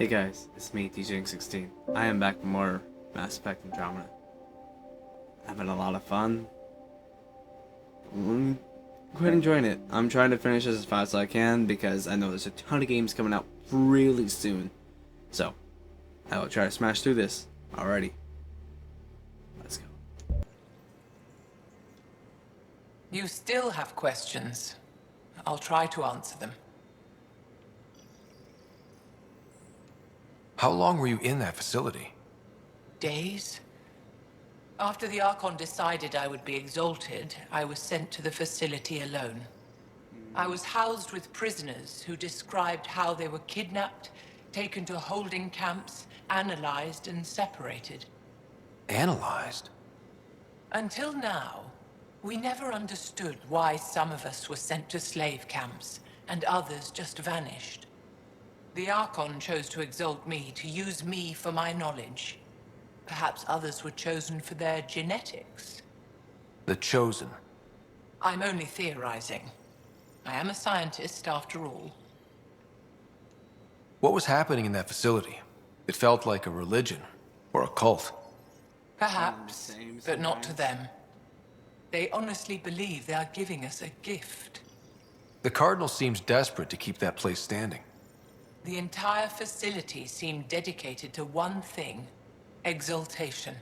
Hey guys, it's me, DJing16. I am back with more Mass Effect Andromeda. Having a lot of fun. Quite enjoying it. I'm trying to finish this as fast as I can because I know there's a ton of games coming out really soon. So, I will try to smash through this already. Let's go. You still have questions. I'll try to answer them. How long were you in that facility? Days? After the Archon decided I would be exalted, I was sent to the facility alone. I was housed with prisoners who described how they were kidnapped, taken to holding camps, analyzed and separated. Analyzed? Until now, we never understood why some of us were sent to slave camps and others just vanished. The Archon chose to exalt me, to use me for my knowledge. Perhaps others were chosen for their genetics. The Chosen. I'm only theorizing. I am a scientist, after all. What was happening in that facility? It felt like a religion, or a cult. Perhaps, but not to them. They honestly believe they are giving us a gift. The Cardinal seems desperate to keep that place standing. The entire facility seemed dedicated to one thing: exaltation.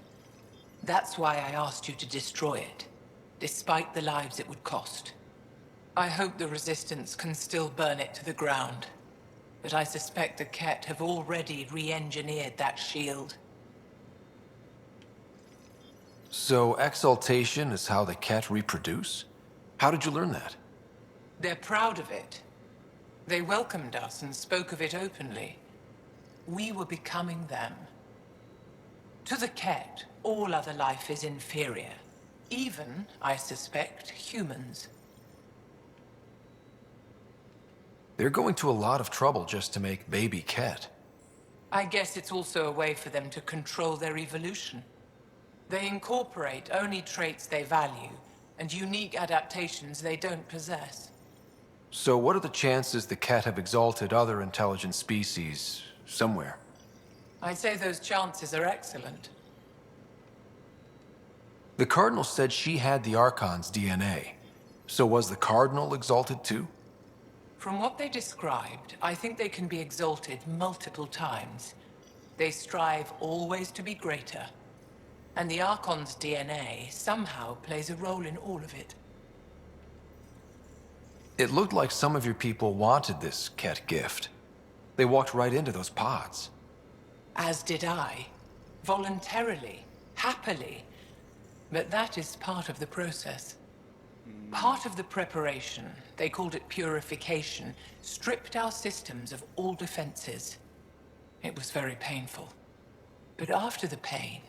That's why I asked you to destroy it, despite the lives it would cost. I hope the Resistance can still burn it to the ground, but I suspect the Ket have already re-engineered that shield. So exaltation is how the Ket reproduce? How did you learn that? They're proud of it. They welcomed us and spoke of it openly. We were becoming them. To the Ket, all other life is inferior. Even, I suspect, humans. They're going to a lot of trouble just to make baby Ket. I guess it's also a way for them to control their evolution. They incorporate only traits they value, and unique adaptations they don't possess. So what are the chances the Ket have exalted other intelligent species somewhere? I'd say those chances are excellent. The Cardinal said she had the Archon's DNA. So was the Cardinal exalted too? From what they described, I think they can be exalted multiple times. They strive always to be greater. And the Archon's DNA somehow plays a role in all of it. It looked like some of your people wanted this Ket gift. They walked right into those pods. As did I. Voluntarily. Happily. But that is part of the process. Part of the preparation, they called it purification, stripped our systems of all defenses. It was very painful. But after the pain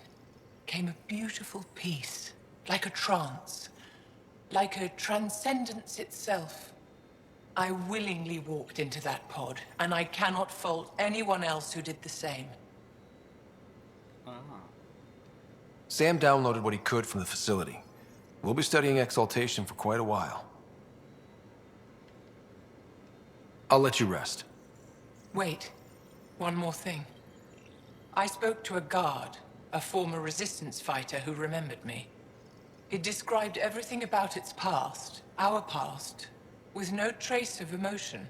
came a beautiful peace, like a trance, like a transcendence itself. I willingly walked into that pod, and I cannot fault anyone else who did the same. Sam downloaded what he could from the facility. We'll be studying exaltation for quite a while. I'll let you rest. Wait, one more thing. I spoke to a guard, a former resistance fighter who remembered me. It described everything about its past, our past, with no trace of emotion.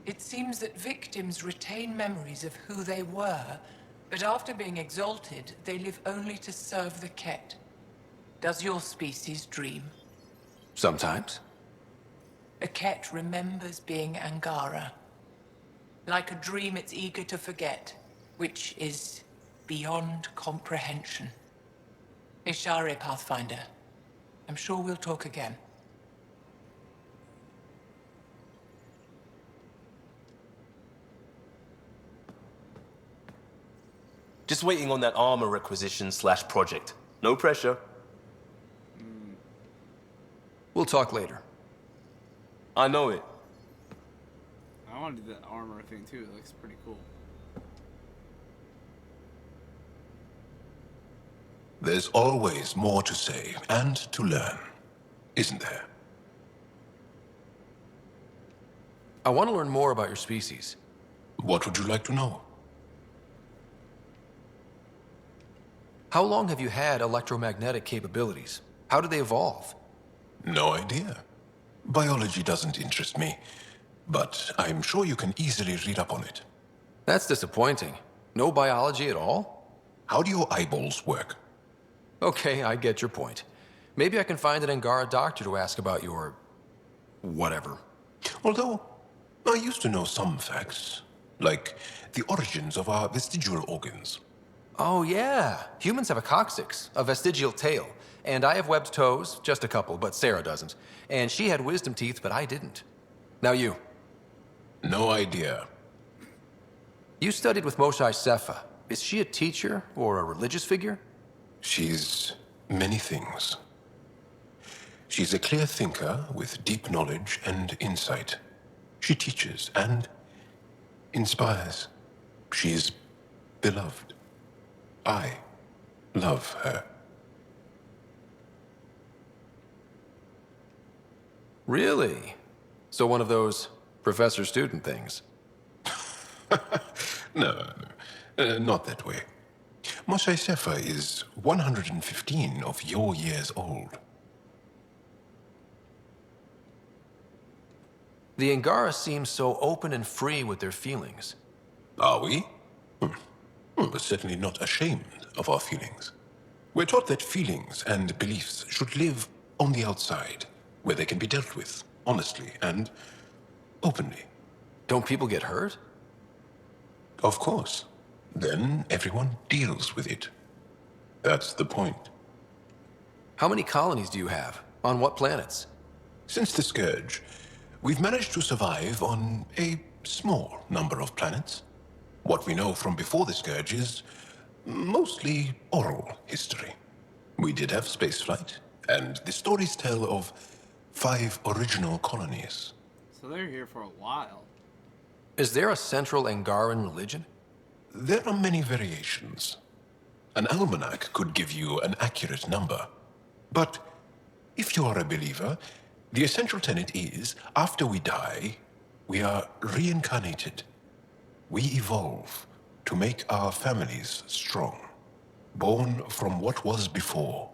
It seems that victims retain memories of who they were, but after being exalted, they live only to serve the Ket. Does your species dream? Sometimes. A Ket remembers being Angara. Like a dream it's eager to forget, which is beyond comprehension. Ishare, Pathfinder. I'm sure we'll talk again. Just waiting on that armor requisition/project. No pressure. We'll talk later. I know it. I want to do that armor thing too, it looks pretty cool. There's always more to say and to learn, isn't there? I want to learn more about your species. What would you like to know? How long have you had electromagnetic capabilities? How did they evolve? No idea. Biology doesn't interest me, but I'm sure you can easily read up on it. That's disappointing. No biology at all? How do your eyeballs work? Okay, I get your point. Maybe I can find an Angara doctor to ask about your... whatever. Although, I used to know some facts, like the origins of our vestigial organs. Oh yeah, humans have a coccyx, a vestigial tail, and I have webbed toes, just a couple, but Sarah doesn't. And she had wisdom teeth, but I didn't. Now you. No idea. You studied with Moshae Sefa. Is she a teacher or a religious figure? She's many things. She's a clear thinker with deep knowledge and insight. She teaches and inspires. She's beloved. I love her. Really? So one of those professor-student things? No, not that way. Moshae Sefa is 115 of your years old. The Angara seem so open and free with their feelings. Are we? We're certainly not ashamed of our feelings. We're taught that feelings and beliefs should live on the outside, where they can be dealt with honestly and openly. Don't people get hurt? Of course. Then everyone deals with it. That's the point. How many colonies do you have? On what planets? Since the Scourge, we've managed to survive on a small number of planets. What we know from before the Scourge is mostly oral history. We did have spaceflight, and the stories tell of 5 original colonies. So they're here for a while. Is there a central Angaran religion? There are many variations. An almanac could give you an accurate number. But if you are a believer, the essential tenet is, after we die, we are reincarnated. We evolve to make our families strong. Born from what was before.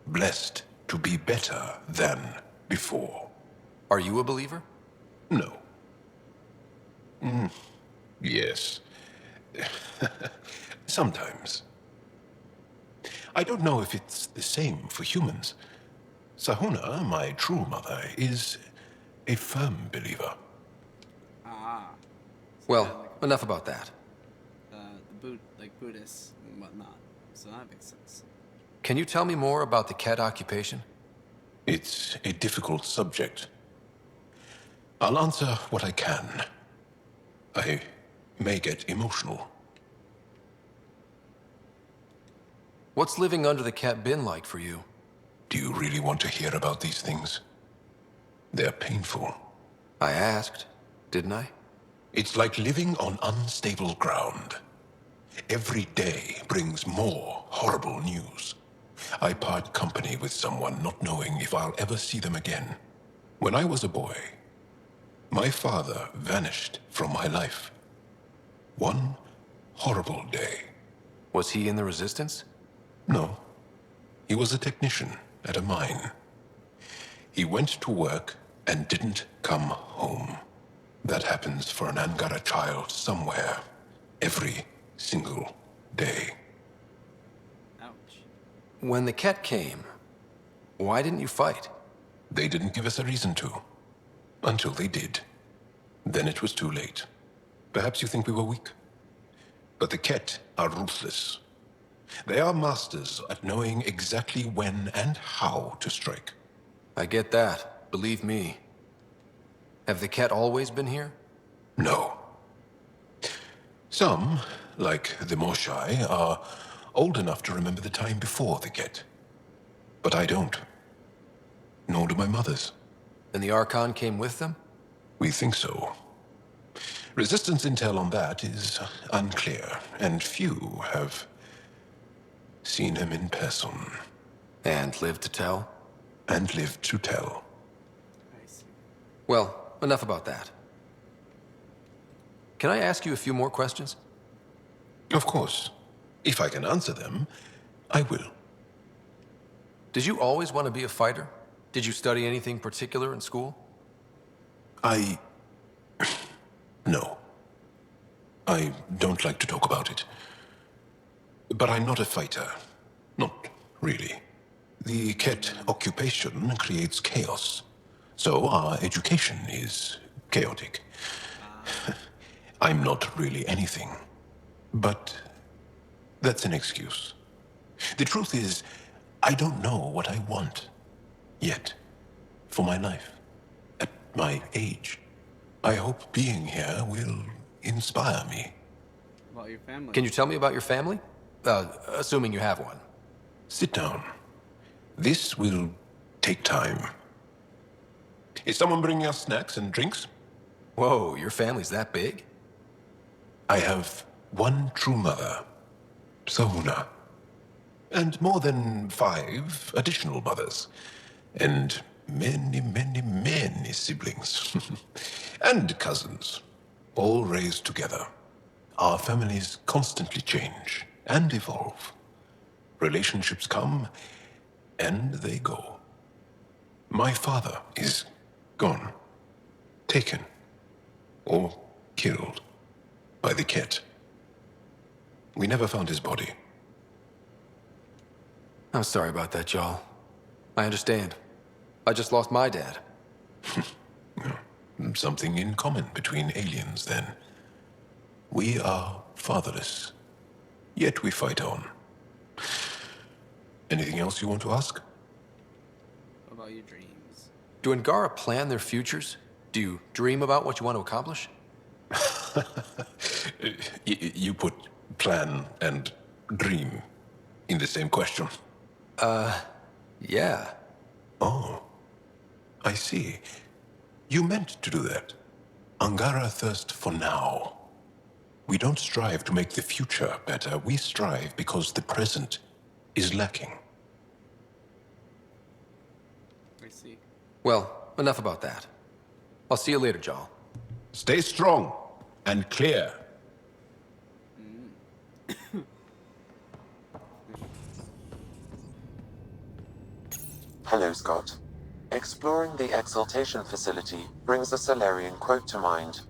Blessed to be better than before. Are you a believer? No. Yes. Sometimes. I don't know if it's the same for humans. Sahuna, my true mother, is a firm believer. Ah. Well, enough about that. Like Buddhists and whatnot. So that makes sense. Can you tell me more about the Ket occupation? It's a difficult subject. I'll answer what I can. I may get emotional. What's living under the Ket been like for you? Do you really want to hear about these things? They're painful. I asked, didn't I? It's like living on unstable ground. Every day brings more horrible news. I part company with someone not knowing if I'll ever see them again. When I was a boy, my father vanished from my life. One horrible day. Was he in the Resistance? No. He was a technician at a mine. He went to work and didn't come home. That happens for an Angara child somewhere, every single day. Ouch. When the Ket came, why didn't you fight? They didn't give us a reason to. Until they did. Then it was too late. Perhaps you think we were weak. But the Ket are ruthless. They are masters at knowing exactly when and how to strike. I get that, believe me. Have the Ket always been here? No. Some, like the Moshae, are old enough to remember the time before the Ket. But I don't. Nor do my mothers. And the Archon came with them? We think so. Resistance intel on that is unclear, and few have seen him in person. And lived to tell? And lived to tell. I see. Well, enough about that. Can I ask you a few more questions? Of course. If I can answer them, I will. Did you always want to be a fighter? Did you study anything particular in school? I... No. I don't like to talk about it. But I'm not a fighter. Not really. The Ket occupation creates chaos. So our education is chaotic. I'm not really anything. But that's an excuse. The truth is, I don't know what I want. Yet. For my life. At my age. I hope being here will inspire me. About your family. Can you tell me about your family? Assuming you have one. Sit down. This will take time. Is someone bringing us snacks and drinks? Whoa, your family's that big? I have one true mother, Sahuna, and more than 5 additional mothers, and many, many, many siblings, and cousins, all raised together. Our families constantly change and evolve. Relationships come and they go. My father is gone, taken, or killed by the Ket. We never found his body. I'm sorry about that, Jarl. I understand. I just lost my dad. Something in common between aliens, then. We are fatherless, yet we fight on. Anything else you want to ask? What about your dreams? Do Angara plan their futures? Do you dream about what you want to accomplish? You put plan and dream in the same question. Yeah. Oh, I see. You meant to do that. Angara thirst for now. We don't strive to make the future better. We strive because the present is lacking. I see. Well, enough about that. I'll see you later, Jarl. Stay strong and clear. Hello, Scott. Exploring the Exaltation facility brings a Solarian quote to mind.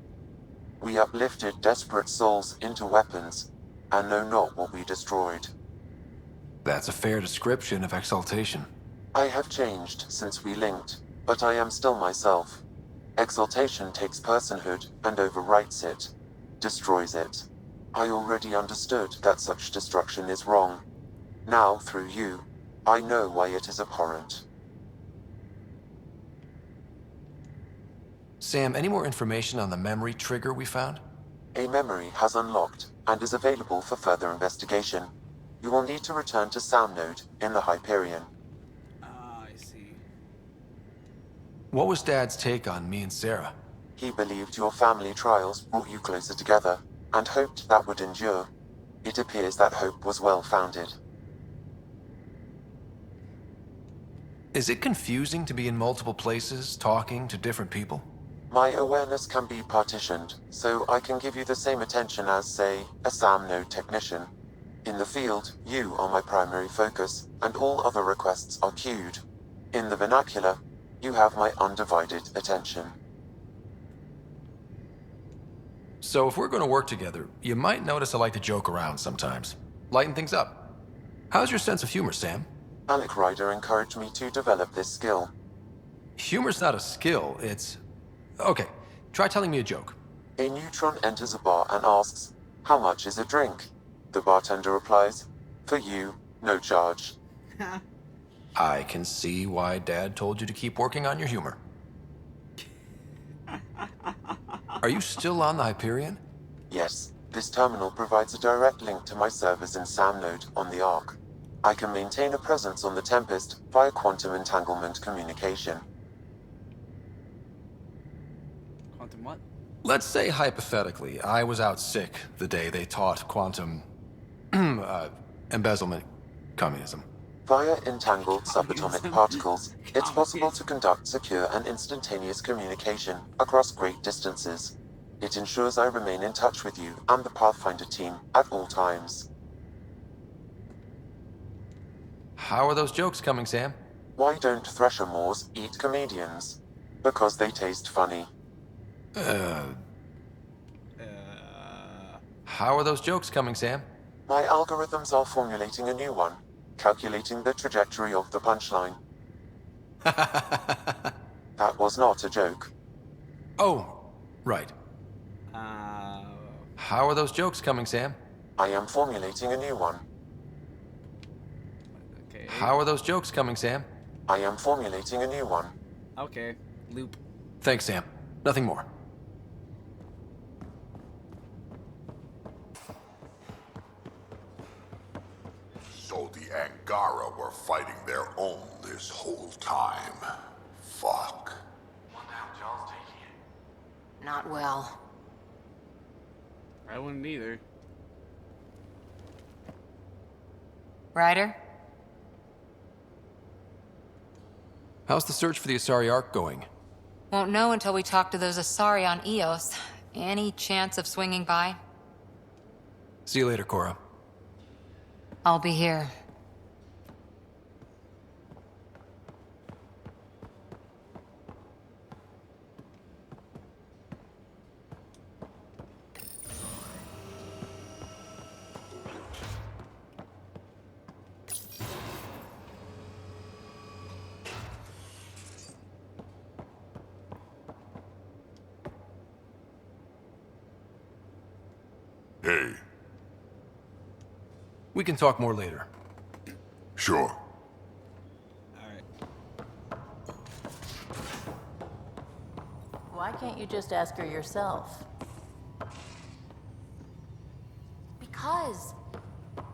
We uplifted desperate souls into weapons, and know not what we destroyed. That's a fair description of exaltation. I have changed since we linked, but I am still myself. Exaltation takes personhood and overwrites it, destroys it. I already understood that such destruction is wrong. Now, through you, I know why it is abhorrent. Sam, any more information on the memory trigger we found? A memory has unlocked and is available for further investigation. You will need to return to Sound Node in the Hyperion. Ah, I see. What was Dad's take on me and Sarah? He believed your family trials brought you closer together, and hoped that would endure. It appears that hope was well-founded. Is it confusing to be in multiple places, talking to different people? My awareness can be partitioned, so I can give you the same attention as, say, a SAM node technician. In the field, you are my primary focus, and all other requests are queued. In the vernacular, you have my undivided attention. So if we're going to work together, you might notice I like to joke around sometimes. Lighten things up. How's your sense of humor, Sam? Alec Ryder encouraged me to develop this skill. Humor's not a skill, it's... Okay, try telling me a joke. A neutron enters a bar and asks, "How much is a drink?" The bartender replies, "For you, no charge." I can see why Dad told you to keep working on your humor. Are you still on the Hyperion? Yes, this terminal provides a direct link to my servers in SAM node on the Ark. I can maintain a presence on the Tempest via quantum entanglement communication. Quantum what? Let's say, hypothetically, I was out sick the day they taught quantum... embezzlement communism. Via entangled subatomic particles, it's possible to conduct secure and instantaneous communication across great distances. It ensures I remain in touch with you and the Pathfinder team at all times. How are those jokes coming, Sam? Why don't Thresher Moors eat comedians? Because they taste funny. How are those jokes coming, Sam? My algorithms are formulating a new one, calculating the trajectory of the punchline. That was not a joke. Oh, right. Uh, How are those jokes coming, Sam? I am formulating a new one. okay. How are those jokes coming, Sam? I am formulating a new one. Okay. Loop. Thanks, Sam. Nothing more. So the Angara were fighting their own this whole time. Fuck. Wonder how Jarl's taking it. Not well. I wouldn't either. Ryder? How's the search for the Asari Ark going? Won't know until we talk to those Asari on Eos. Any chance of swinging by? See you later, Cora. I'll be here. Hey, We can talk more later. sure. Why can't you just ask her yourself? Because.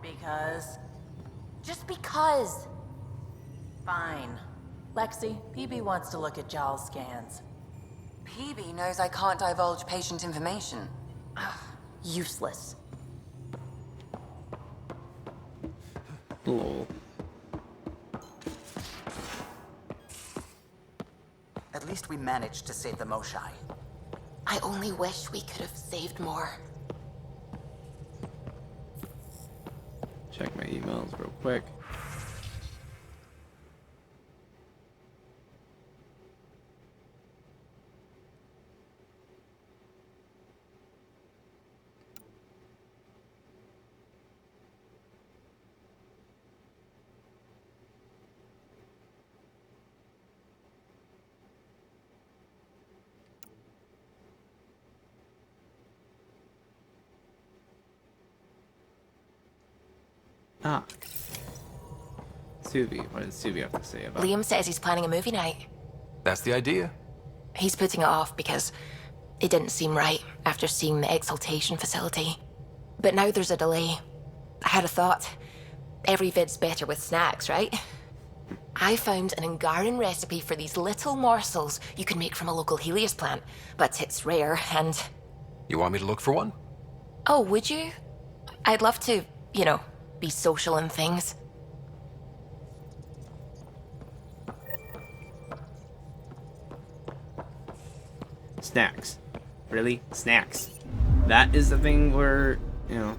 Because. Just because. Fine. Lexi, PB wants to look at Jarl's scans. PB knows I can't divulge patient information. Useless. Lol. At least we managed to save the Moshai. I only wish we could have saved more. Check my emails real quick. Ah. Suvi. What does Suvi have to say about it? Liam says he's planning a movie night. That's the idea. He's putting it off because it didn't seem right after seeing the exaltation facility. But now there's a delay. I had a thought. Every vid's better with snacks, right? I found an Angaran recipe for these little morsels you can make from a local Helios plant, but it's rare and... You want me to look for one? Oh, would you? I'd love to, you know, be social and things. Snacks. Really? Snacks. That is the thing where, you know.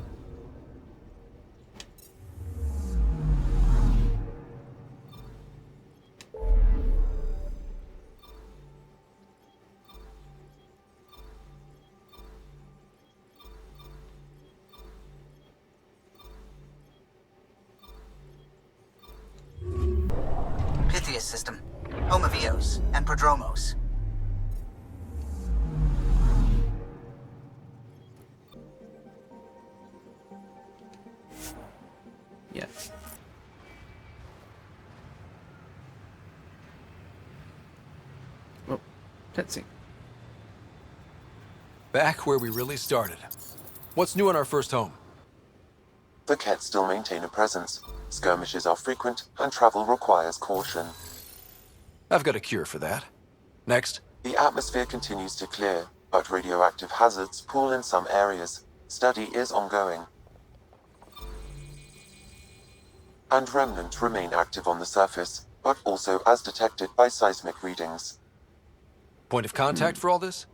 Pythias system. Home of Eos and Prodromos. Yes. Oh, cutscene. Back where we really started. What's new on our first home? The Kett still maintain a presence. Skirmishes are frequent, and travel requires caution. I've got a cure for that. Next. The atmosphere continues to clear, but radioactive hazards pool in some areas. Study is ongoing. And remnant remain active on the surface, but also as detected by seismic readings. Point of contact for all this?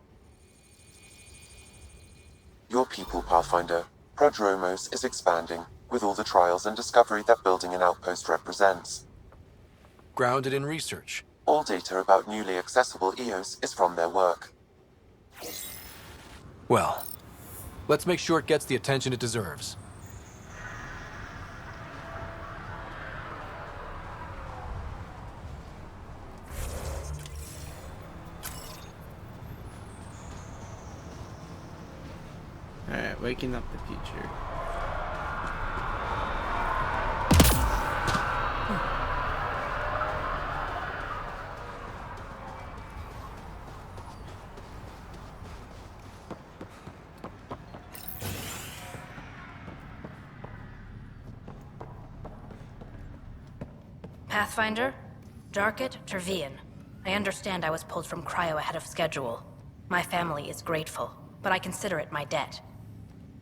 Your people, Pathfinder. Prodromos is expanding. with all the trials and discovery that building an outpost represents. Grounded in research. All data about newly accessible EOS is from their work. Well, let's make sure it gets the attention it deserves. Alright, waking up the future. Pathfinder? Darket, Tervian. I understand I was pulled from Cryo ahead of schedule. My family is grateful, but I consider it my debt.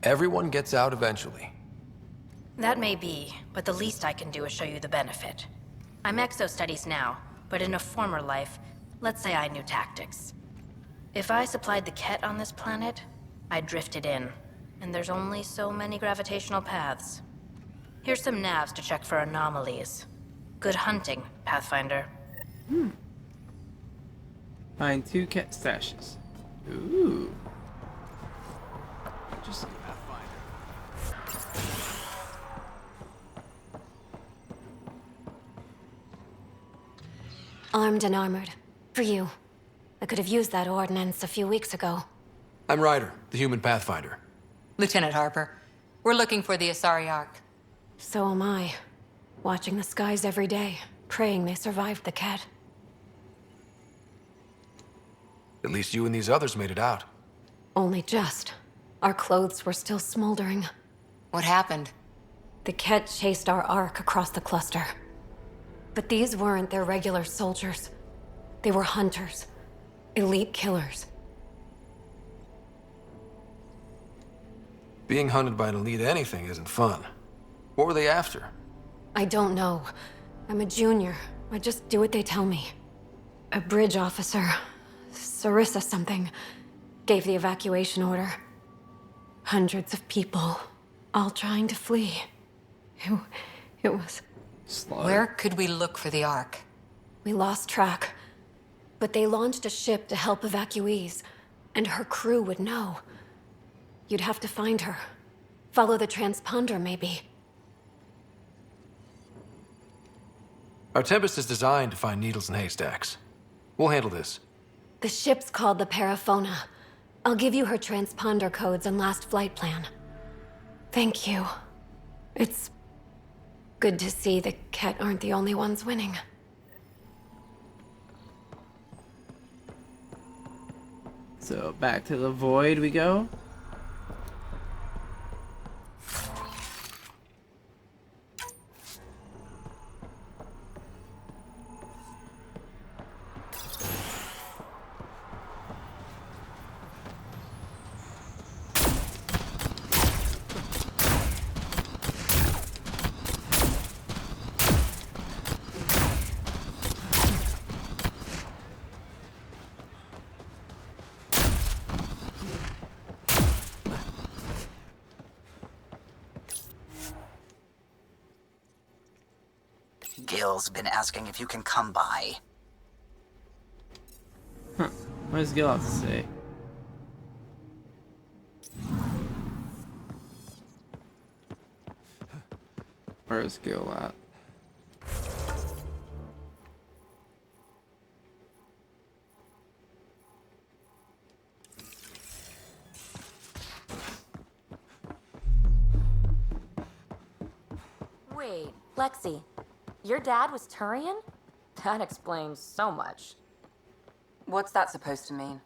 Everyone gets out eventually. That may be, but the least I can do is show you the benefit. I'm exo-studies now, but in a former life, let's say I knew tactics. If I supplied the Ket on this planet, I drifted in, and there's only so many gravitational paths. Here's some navs to check for anomalies. Good hunting, Pathfinder. Find 2 Ket stashes. Ooh. Interesting. Armed and armored. For you. I could have used that ordnance a few weeks ago. I'm Ryder, the human Pathfinder. Lieutenant Harper, we're looking for the Asari Ark. So am I. Watching the skies every day, praying they survived the Ket. At least you and these others made it out. Only just. Our clothes were still smoldering. What happened? The Ket chased our Ark across the cluster. But these weren't their regular soldiers. They were hunters. Elite killers. Being hunted by an elite anything isn't fun. What were they after? I don't know. I'm a junior. I just do what they tell me. A bridge officer, Sarissa something, gave the evacuation order. Hundreds of people, all trying to flee. It was... Where could we look for the Ark? We lost track. But they launched a ship to help evacuees, and her crew would know. You'd have to find her. Follow the transponder, maybe. Our Tempest is designed to find needles in haystacks. We'll handle this. The ship's called the Paraphona. I'll give you her transponder codes and last flight plan. Thank you. It's good to see the Ket aren't the only ones winning. So back to the void we go. Gil's been asking if you can come by. Huh. What does Gil have to say? Where is Gil at? Wait, Lexi. Your dad was Turian? That explains so much. What's that supposed to mean?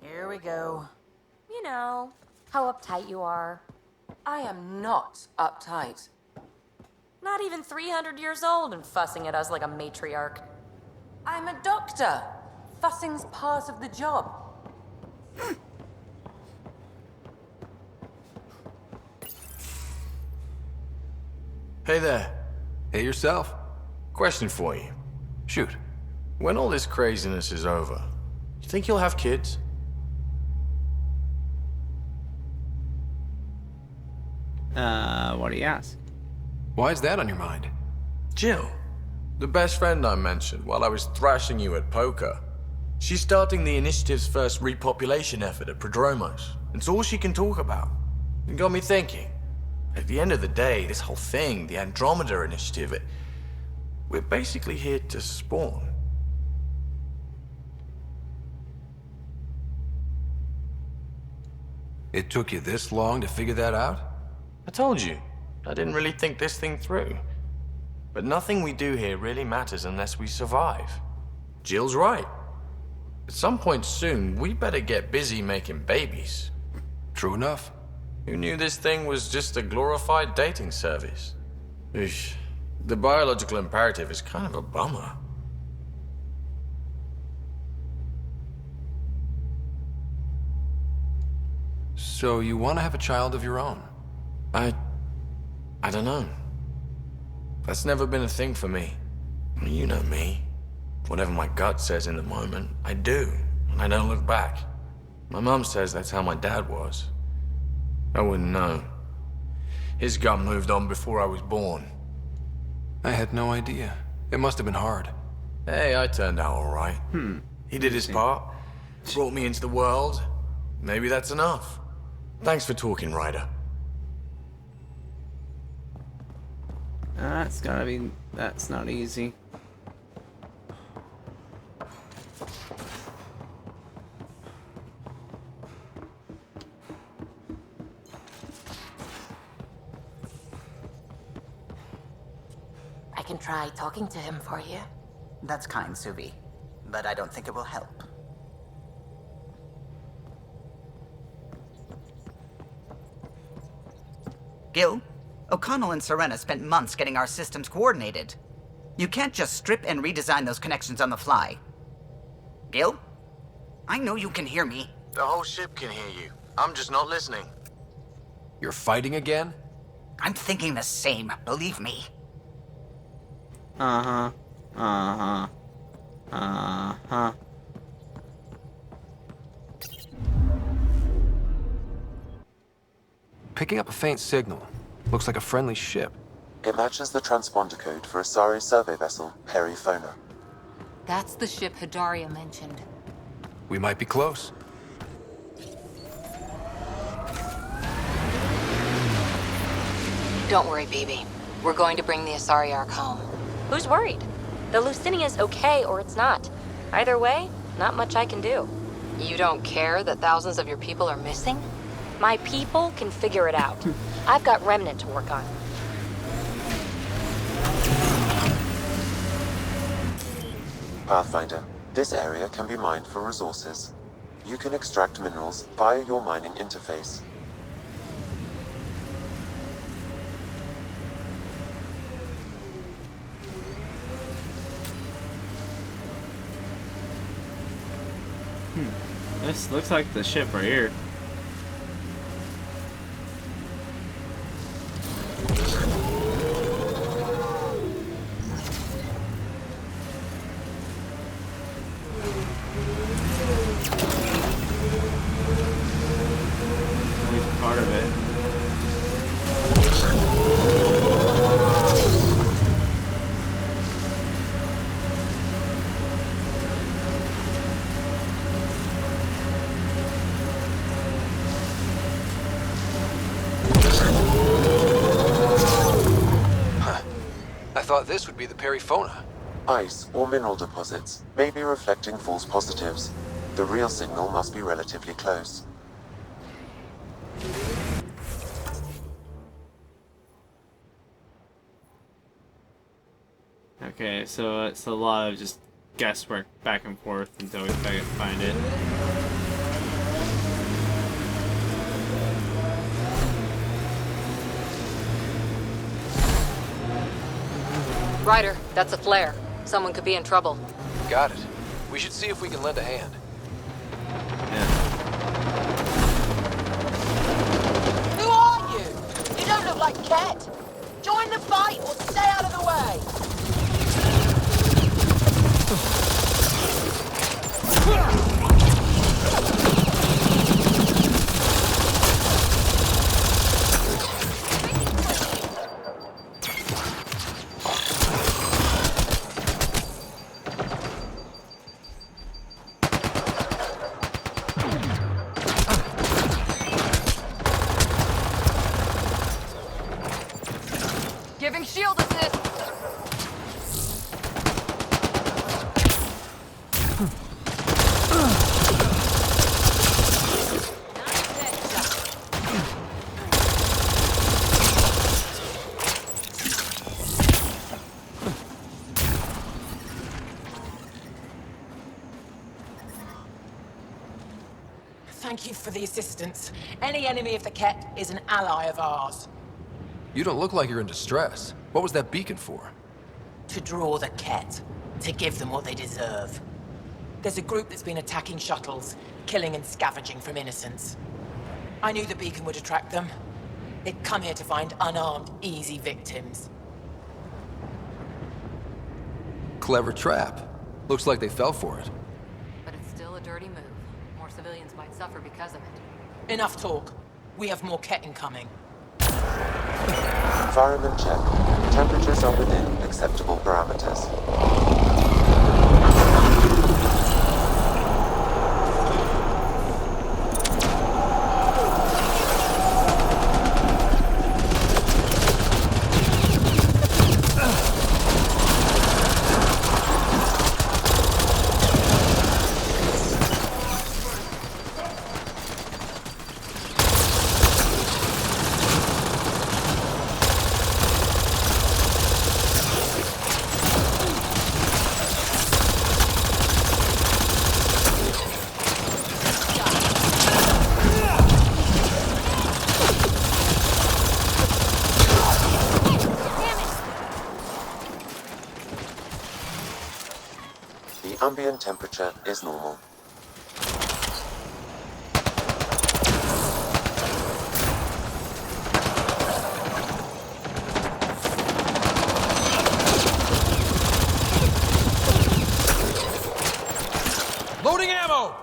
Here we go. You know, how uptight you are. I am not uptight. Not even 300 years old and fussing at us like a matriarch. I'm a doctor. Fussing's part of the job. Hey there. Hey yourself. Question for you. Shoot. When all this craziness is over, you think you'll have kids? What do you ask? Why is that on your mind? Jill, the best friend I mentioned while I was thrashing you at poker. She's starting the initiative's first repopulation effort at Prodromos. It's all she can talk about. It got me thinking. At the end of the day, this whole thing, the Andromeda Initiative, we're basically here to spawn. It took you this long to figure that out? I told you, I didn't really think this thing through. But nothing we do here really matters unless we survive. Jill's right. At some point soon, we better get busy making babies. True enough. Who knew this thing was just a glorified dating service? Eesh. The biological imperative is kind of a bummer. So you want to have a child of your own? I don't know. That's never been a thing for me. You know me. Whatever my gut says in the moment, I do, and I don't look back. My mom says that's how my dad was. I wouldn't know. His gut moved on before I was born. I had no idea. It must have been hard. Hey, I turned out all right. He did his part, brought me into the world. Maybe that's enough. Thanks for talking, Ryder. That's gotta be... That's not easy. I can try talking to him for you. That's kind, Suvi. But I don't think it will help. Gil, O'Connell and Serena spent months getting our systems coordinated. You can't just strip and redesign those connections on the fly. Gil? I know you can hear me. The whole ship can hear you. I'm just not listening. You're fighting again? I'm thinking the same, believe me. Uh-huh. Uh-huh. Uh-huh. Picking up a faint signal. Looks like a friendly ship. It matches the transponder code for Asari survey vessel, Perifona. That's the ship Hidaria mentioned. We might be close. Don't worry, baby. We're going to bring the Asari Ark home. Who's worried? The Lucinia's okay or it's not. Either way, not much I can do. You don't care that thousands of your people are missing? My people can figure it out. I've got Remnant to work on. Pathfinder, this area can be mined for resources. You can extract minerals via your mining interface. This looks like the ship right here. At least part of it. I thought this would be the Perifona. Ice or mineral deposits may be reflecting false positives. The real signal must be relatively close. Okay, so it's a lot of just guesswork back and forth until we find it. Ryder, that's a flare. Someone could be in trouble. Got it. We should see if we can lend a hand. Who are you? You don't look like Ket. Join the fight or stay out of the way. Giving shield assist. Thank you for the assistance. Any enemy of the Ket is an ally of ours. You don't look like you're in distress. What was that beacon for? To draw the Ket. To give them what they deserve. There's a group that's been attacking shuttles, killing and scavenging from innocents. I knew the beacon would attract them. They'd come here to find unarmed, easy victims. Clever trap. Looks like they fell for it. But it's still a dirty move. More civilians might suffer because of it. Enough talk. We have more Ket incoming. Environment check. Temperatures are within acceptable parameters. Ambient temperature is normal. Loading ammo!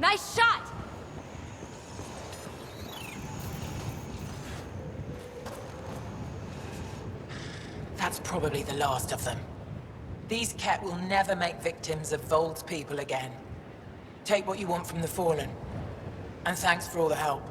Nice shot! That's probably the last of them. These Ket will never make victims of Vold's people again. Take what you want from the Fallen. And thanks for all the help.